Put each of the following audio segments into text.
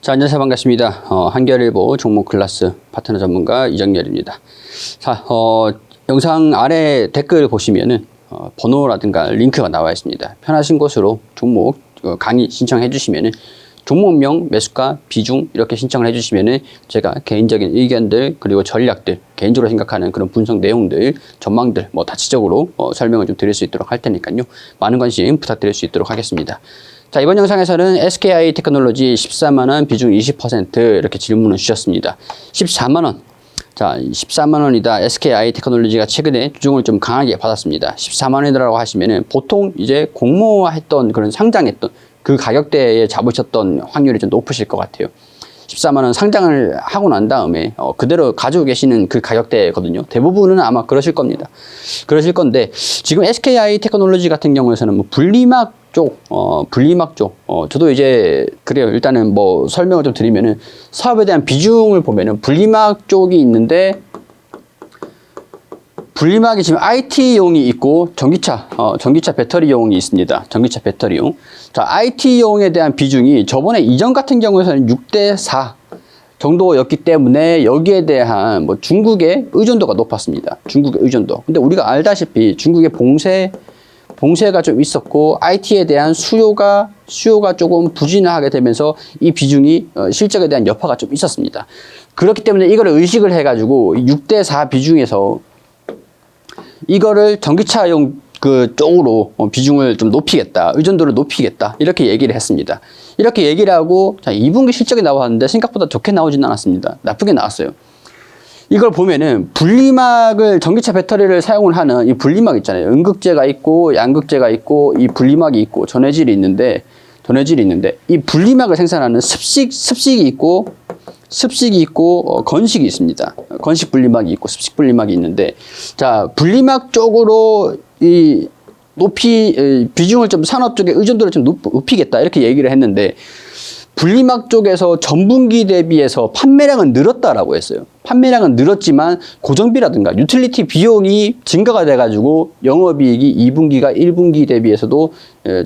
자, 안녕하세요. 반갑습니다. 한겨레일보 종목 클래스 파트너 전문가 이정열입니다. 자, 영상 아래 댓글 보시면은 번호라든가 링크가 나와 있습니다. 편하신 곳으로 종목 강의 신청해 주시면은 종목명, 매수가, 비중 이렇게 신청을 해주시면은 제가 개인적인 의견들 그리고 전략들, 개인적으로 생각하는 그런 분석 내용들, 전망들 뭐 다치적으로 설명을 좀 드릴 수 있도록 할 테니까요. 많은 관심 부탁드릴 수 있도록 하겠습니다. 자, 이번 영상에서는 SKI 테크놀로지 14만원 비중 20% 이렇게 질문을 주셨습니다. 14만원. 자, 14만원이다. SKI 테크놀로지가 최근에 주중을 좀 강하게 받았습니다. 14만원이라고 하시면은 보통 이제 공모했던 그런 상장했던 그 가격대에 잡으셨던 확률이 좀 높으실 것 같아요. 14만원 상장을 하고 난 다음에 그대로 가지고 계시는 그 가격대거든요. 대부분은 아마 그러실 겁니다. 그러실 건데 지금 SKI 테크놀로지 같은 경우에는 뭐 분리막 쪽, 저도 이제 그래요. 일단은 뭐 설명을 좀 드리면은 사업에 대한 비중을 보면은 분리막 쪽이 있는데 분리막이 지금 IT용이 있고 전기차 배터리용이 있습니다. 전기차 배터리용. 자, IT용에 대한 비중이 저번에 이전 같은 경우에는 6대4 정도였기 때문에 여기에 대한 뭐 중국의 의존도가 높았습니다. 중국의 의존도. 근데 우리가 알다시피 중국의 봉쇄가 좀 있었고 IT에 대한 수요가 조금 부진하게 되면서 이 비중이 실적에 대한 여파가 좀 있었습니다. 그렇기 때문에 이거를 의식을 해가지고 6대4 비중에서 이거를 전기차용 그 쪽으로 비중을 좀 높이겠다. 의존도를 높이겠다. 이렇게 얘기를 했습니다. 이렇게 얘기를 하고 자, 2분기 실적이 나왔는데 생각보다 좋게 나오지는 않았습니다. 나쁘게 나왔어요. 이걸 보면은 분리막을 전기차 배터리를 사용을 하는 이 분리막 있잖아요. 음극재가 있고 양극재가 있고 이 분리막이 있고 전해질이 있는데 이 분리막을 생산하는 습식이 있고 건식이 있습니다. 건식 분리막이 있고 습식 분리막이 있는데 자, 분리막 쪽으로 이 비중을 좀 산업 쪽에 의존도를 좀 높이겠다 이렇게 얘기를 했는데 분리막 쪽에서 전분기 대비해서 판매량은 늘었다라고 했어요. 판매량은 늘었지만 고정비라든가 유틸리티 비용이 증가가 돼가지고 영업이익이 2분기가 1분기 대비해서도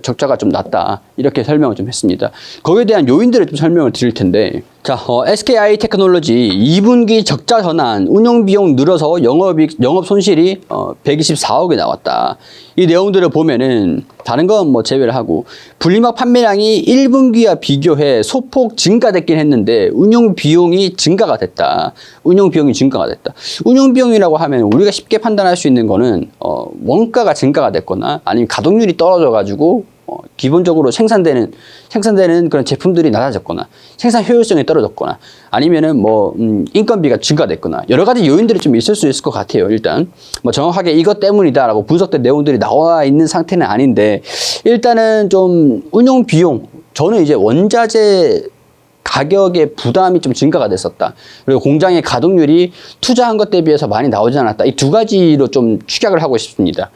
적자가 좀 났다. 이렇게 설명을 좀 했습니다. 거기에 대한 요인들을 좀 설명을 드릴 텐데 자, SKI 테크놀로지 2분기 적자 전환, 운영비용 늘어서 영업 손실이 124억이 나왔다. 이 내용들을 보면은 다른 건 뭐 제외를 하고 분리막 판매량이 1분기와 비교해 소폭 증가됐긴 했는데 운영비용이 증가가 됐다. 운영비용이라고 하면 우리가 쉽게 판단할 수 있는 거는 원가가 증가가 됐거나 아니면 가동률이 떨어져가지고 기본적으로 생산되는 그런 제품들이 낮아졌거나 생산 효율성이 떨어졌거나 아니면은 뭐 인건비가 증가됐거나 여러 가지 요인들이 좀 있을 수 있을 것 같아요. 일단 뭐 정확하게 이것 때문이다라고 분석된 내용들이 나와 있는 상태는 아닌데 일단은 좀 운용 비용 저는 이제 원자재 가격의 부담이 좀 증가가 됐었다. 그리고 공장의 가동률이 투자한 것 대비해서 많이 나오지 않았다. 이 두 가지로 좀 축약을 하고 싶습니다.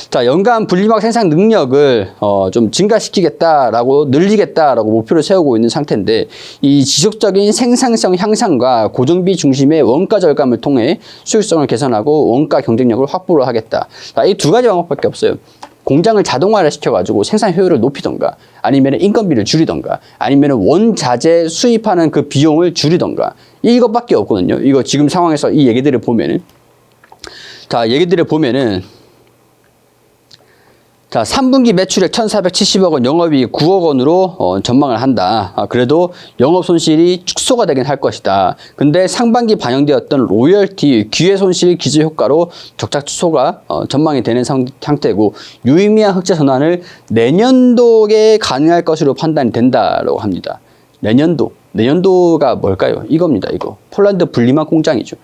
자, 연간 분리막 생산 능력을 좀 증가시키겠다라고 늘리겠다라고 목표를 세우고 있는 상태인데 이 지속적인 생산성 향상과 고정비 중심의 원가 절감을 통해 수익성을 개선하고 원가 경쟁력을 확보를 하겠다. 자, 이 두 가지 방법밖에 없어요. 공장을 자동화를 시켜가지고 생산 효율을 높이던가 아니면 인건비를 줄이던가 아니면 원자재 수입하는 그 비용을 줄이던가 이것밖에 없거든요. 이거 지금 상황에서 이 얘기들을 보면은 자, 3분기 매출액 1,470억 원, 영업이익 9억 원으로 전망을 한다. 그래도 영업 손실이 축소가 되긴 할 것이다. 근데 상반기 반영되었던 로열티, 기회 손실 기저 효과로 적자 축소가 전망이 되는 상태고 유의미한 흑자 전환을 내년도에 가능할 것으로 판단이 된다라고 합니다. 내년도가 뭘까요? 이겁니다. 이거 폴란드 분리막 공장이죠.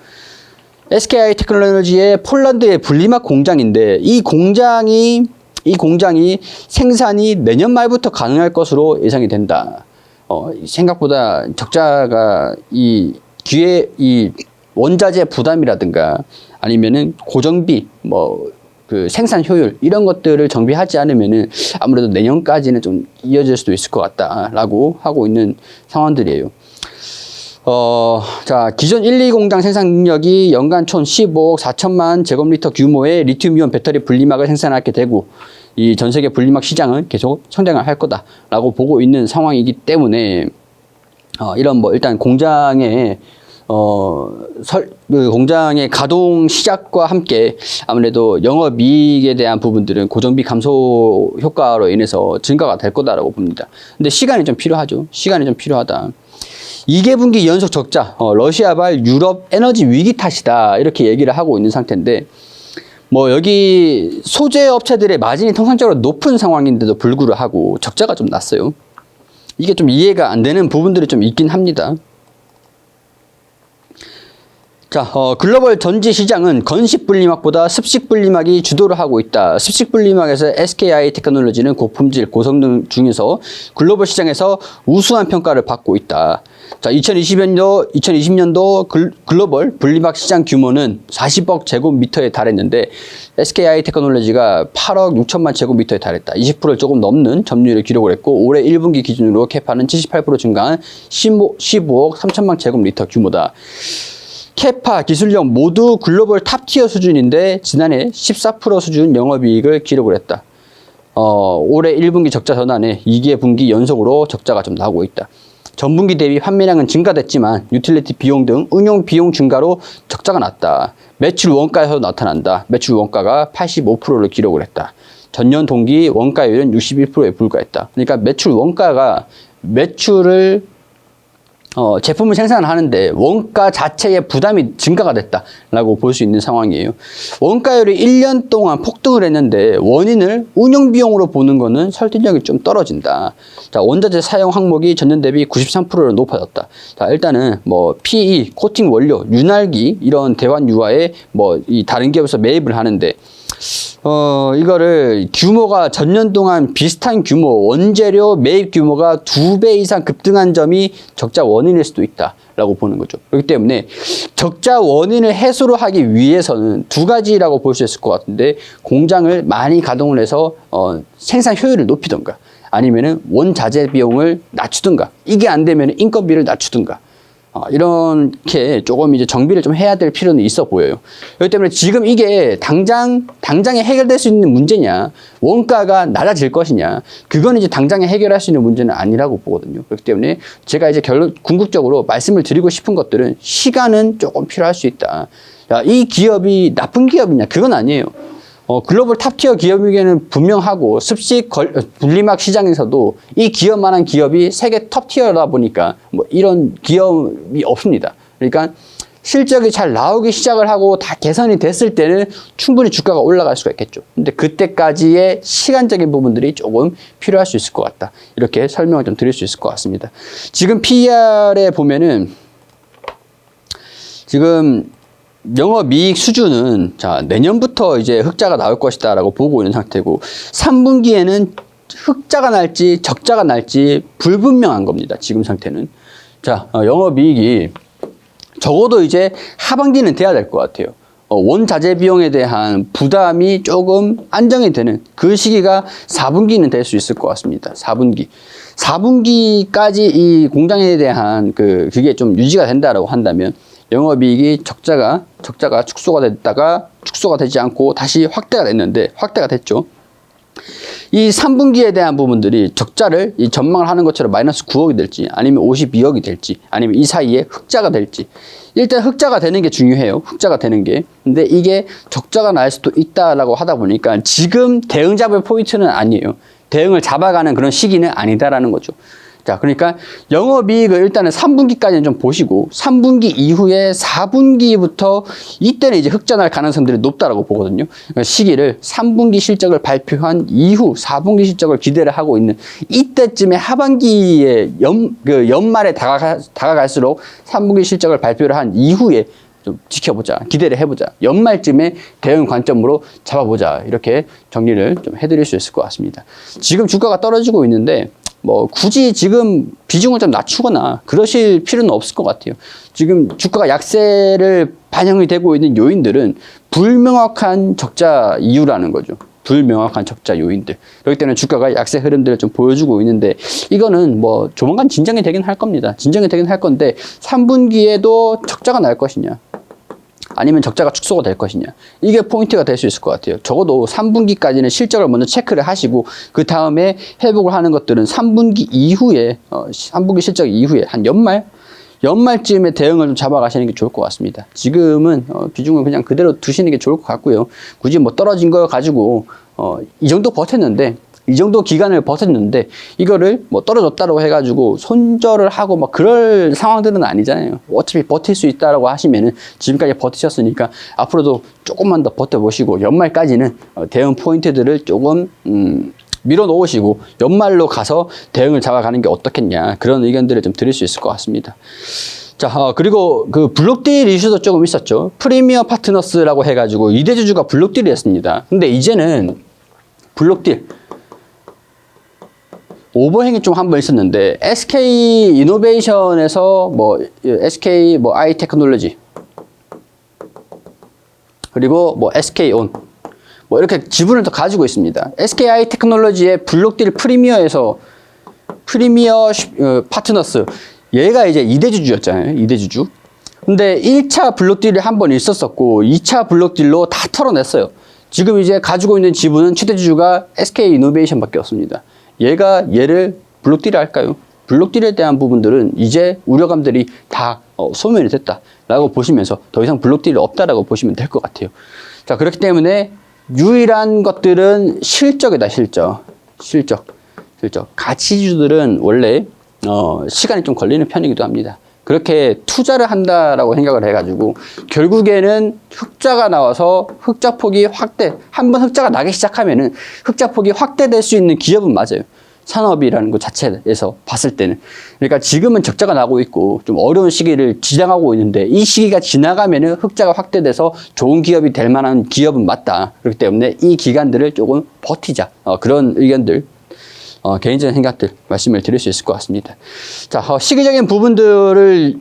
SKI 테크놀로지의 폴란드의 분리막 공장인데 이 공장이 생산이 내년 말부터 가능할 것으로 예상이 된다. 생각보다 적자가 이 원자재 부담이라든가 아니면은 고정비, 그 생산 효율 이런 것들을 정비하지 않으면은 아무래도 내년까지는 좀 이어질 수도 있을 것 같다라고 하고 있는 상황들이에요. 자, 기존 1, 2 공장 생산 능력이 연간 총 15억 4천만 제곱리터 규모의 리튬이온 배터리 분리막을 생산하게 되고 이 전 세계 분리막 시장은 계속 성장을 할 거다라고 보고 있는 상황이기 때문에 이런 뭐 일단 공장의 그 공장의 가동 시작과 함께 아무래도 영업이익에 대한 부분들은 고정비 감소 효과로 인해서 증가가 될 거다라고 봅니다. 근데 시간이 좀 필요하죠. 시간이 좀 필요하다. 2개분기 연속 적자, 러시아발 유럽 에너지 위기 탓이다. 이렇게 얘기를 하고 있는 상태인데, 뭐 여기 소재 업체들의 마진이 통상적으로 높은 상황인데도 불구하고 적자가 좀 났어요. 이게 좀 이해가 안 되는 부분들이 좀 있긴 합니다. 자, 글로벌 전지 시장은 건식 분리막보다 습식 분리막이 주도를 하고 있다. 습식 분리막에서 SKI 테크놀로지는 고품질, 고성능 중에서 글로벌 시장에서 우수한 평가를 받고 있다. 자, 2020년도 글로벌 분리막 시장 규모는 40억 제곱미터에 달했는데 SKI 테크놀로지가 8억 6천만 제곱미터에 달했다. 20%를 조금 넘는 점유율을 기록을 했고 올해 1분기 기준으로 캐파는 78% 증가한 15억 3천만 제곱미터 규모다. 캐파, 기술력 모두 글로벌 탑티어 수준인데 지난해 14% 수준 영업이익을 기록을 했다. 올해 1분기 적자 전환에 2개 분기 연속으로 적자가 좀 나오고 있다. 전분기 대비 판매량은 증가됐지만 유틸리티 비용 등 응용 비용 증가로 적자가 났다. 매출 원가에서 나타난다. 매출 원가가 85%를 기록을 했다. 전년 동기 원가율은 61%에 불과했다. 그러니까 매출 원가가 매출을 제품을 생산하는데 원가 자체의 부담이 증가가 됐다라고 볼 수 있는 상황이에요. 원가율이 1년 동안 폭등을 했는데 원인을 운영비용으로 보는 거는 설득력이 좀 떨어진다. 자, 원자재 사용 항목이 전년 대비 93%로 높아졌다. 자, 일단은 뭐 PE, 코팅 원료, 윤활기 이런 대환 유화에 뭐 이 다른 기업에서 매입을 하는데 이거를 규모가 전년 동안 비슷한 규모, 원재료 매입 규모가 2배 이상 급등한 점이 적자 원인일 수도 있다라고 보는 거죠. 그렇기 때문에 적자 원인을 해소를 하기 위해서는 두 가지라고 볼 수 있을 것 같은데 공장을 많이 가동을 해서 생산 효율을 높이던가 아니면은 원자재 비용을 낮추든가 이게 안 되면 인건비를 낮추든가 이렇게 조금 이제 정비를 좀 해야 될 필요는 있어 보여요. 그렇기 때문에 지금 이게 당장에 해결될 수 있는 문제냐, 원가가 낮아질 것이냐, 그건 이제 당장에 해결할 수 있는 문제는 아니라고 보거든요. 그렇기 때문에 제가 이제 궁극적으로 말씀을 드리고 싶은 것들은 시간은 조금 필요할 수 있다. 야, 이 기업이 나쁜 기업이냐? 그건 아니에요. 글로벌 탑티어 기업에게는 분명하고 습식 분리막 시장에서도 이 기업만한 기업이 세계 톱티어다 보니까 뭐 이런 기업이 없습니다. 그러니까 실적이 잘 나오기 시작을 하고 다 개선이 됐을 때는 충분히 주가가 올라갈 수가 있겠죠. 근데 그때까지의 시간적인 부분들이 조금 필요할 수 있을 것 같다. 이렇게 설명을 좀 드릴 수 있을 것 같습니다. 지금 PER에 보면은 지금 영업이익 수준은 자 내년부터 이제 흑자가 나올 것이다라고 보고 있는 상태고 3분기에는 흑자가 날지 적자가 날지 불분명한 겁니다. 지금 상태는. 자 영업이익이 적어도 이제 하반기는 돼야 될 것 같아요. 원자재 비용에 대한 부담이 조금 안정이 되는 그 시기가 4분기는 될 수 있을 것 같습니다. 4분기까지 이 공장에 대한 그게 좀 유지가 된다라고 한다면 영업이익이 적자가 축소가 됐다가 축소가 되지 않고 다시 확대가 됐죠. 이 3분기에 대한 부분들이 적자를 전망을 하는 것처럼 마이너스 9억이 될지 아니면 52억이 될지 아니면 이 사이에 흑자가 될지 일단 흑자가 되는 게 중요해요. 흑자가 되는 게. 근데 이게 적자가 날 수도 있다라고 하다 보니까 지금 대응 잡을 포인트는 아니에요. 대응을 잡아가는 그런 시기는 아니다라는 거죠. 자, 그러니까 영업이익을 일단은 3분기까지는 좀 보시고 3분기 이후에 4분기부터 이때는 이제 흑자 날 가능성들이 높다라고 보거든요. 그러니까 시기를 3분기 실적을 발표한 이후 4분기 실적을 기대를 하고 있는 이때쯤에 하반기에 연말에 다가갈수록 3분기 실적을 발표를 한 이후에 좀 지켜보자, 기대를 해보자, 연말쯤에 대응 관점으로 잡아보자 이렇게 정리를 좀 해드릴 수 있을 것 같습니다. 지금 주가가 떨어지고 있는데 뭐 굳이 지금 비중을 좀 낮추거나 그러실 필요는 없을 것 같아요. 지금 주가가 약세를 반영이 되고 있는 요인들은 불명확한 적자 이유라는 거죠. 불명확한 적자 요인들. 그렇기 때문에 주가가 약세 흐름들을 좀 보여주고 있는데 이거는 뭐 조만간 진정이 되긴 할 겁니다. 진정이 되긴 할 건데 3분기에도 적자가 날 것이냐 아니면 적자가 축소가 될 것이냐. 이게 포인트가 될 수 있을 것 같아요. 적어도 3분기까지는 실적을 먼저 체크를 하시고 그 다음에 회복을 하는 것들은 3분기 이후에 3분기 실적 이후에 한 연말쯤에 대응을 좀 잡아가시는 게 좋을 것 같습니다. 지금은 비중을 그냥 그대로 두시는 게 좋을 것 같고요. 굳이 뭐 떨어진 거 가지고 이 정도 버텼는데 이 정도 기간을 버텼는데 이거를 뭐 떨어졌다고 해가지고 손절을 하고 막 그럴 상황들은 아니잖아요. 어차피 버틸 수 있다라고 하시면은 지금까지 버티셨으니까 앞으로도 조금만 더 버텨보시고 연말까지는 대응 포인트들을 조금 밀어 놓으시고 연말로 가서 대응을 잡아가는 게 어떻겠냐 그런 의견들을 좀 드릴 수 있을 것 같습니다. 자, 그리고 그 블록딜 이슈도 조금 있었죠. 프리미어 파트너스라고 해가지고 2대 주주가 블록딜이었습니다. 근데 이제는 블록딜 오버행이 좀 한 번 있었는데 SK 이노베이션에서 뭐 SK 뭐 I 테크놀로지 그리고 뭐 SK온 뭐 이렇게 지분을 더 가지고 있습니다. SKI 테크놀로지의 블록딜 프리미어 파트너스 얘가 이제 2대 주주였잖아요. 2대 주주. 근데 1차 블록딜이 한 번 있었었고 2차 블록딜로 다 털어냈어요. 지금 이제 가지고 있는 지분은 최대 주주가 SK 이노베이션밖에 없습니다. 얘를 블록딜이 할까요? 블록딜에 대한 부분들은 이제 우려감들이 다 소멸이 됐다라고 보시면서 더 이상 블록딜이 없다라고 보시면 될 것 같아요. 자, 그렇기 때문에 유일한 것들은 실적이다, 실적. 가치주들은 원래, 시간이 좀 걸리는 편이기도 합니다. 그렇게 투자를 한다라고 생각을 해가지고, 결국에는 흑자가 나와서 흑자폭이 한번 흑자가 나기 시작하면은 흑자폭이 확대될 수 있는 기업은 맞아요. 산업이라는 것 자체에서 봤을 때는. 그러니까 지금은 적자가 나고 있고 좀 어려운 시기를 지나가고 있는데 이 시기가 지나가면은 흑자가 확대돼서 좋은 기업이 될 만한 기업은 맞다. 그렇기 때문에 이 기간들을 조금 버티자. 그런 의견들, 개인적인 생각들 말씀을 드릴 수 있을 것 같습니다. 자, 시기적인 부분들을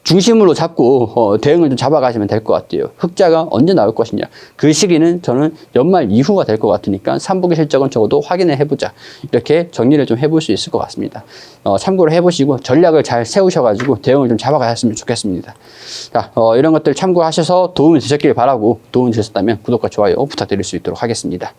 중심으로 잡고 대응을 좀 잡아가시면 될 것 같아요. 흑자가 언제 나올 것이냐. 그 시기는 저는 연말 이후가 될 것 같으니까 3분기 실적은 적어도 확인을 해보자. 이렇게 정리를 좀 해볼 수 있을 것 같습니다. 참고를 해보시고 전략을 잘 세우셔가지고 대응을 좀 잡아가셨으면 좋겠습니다. 자, 이런 것들 참고하셔서 도움이 되셨길 바라고 도움이 되셨다면 구독과 좋아요 부탁드릴 수 있도록 하겠습니다.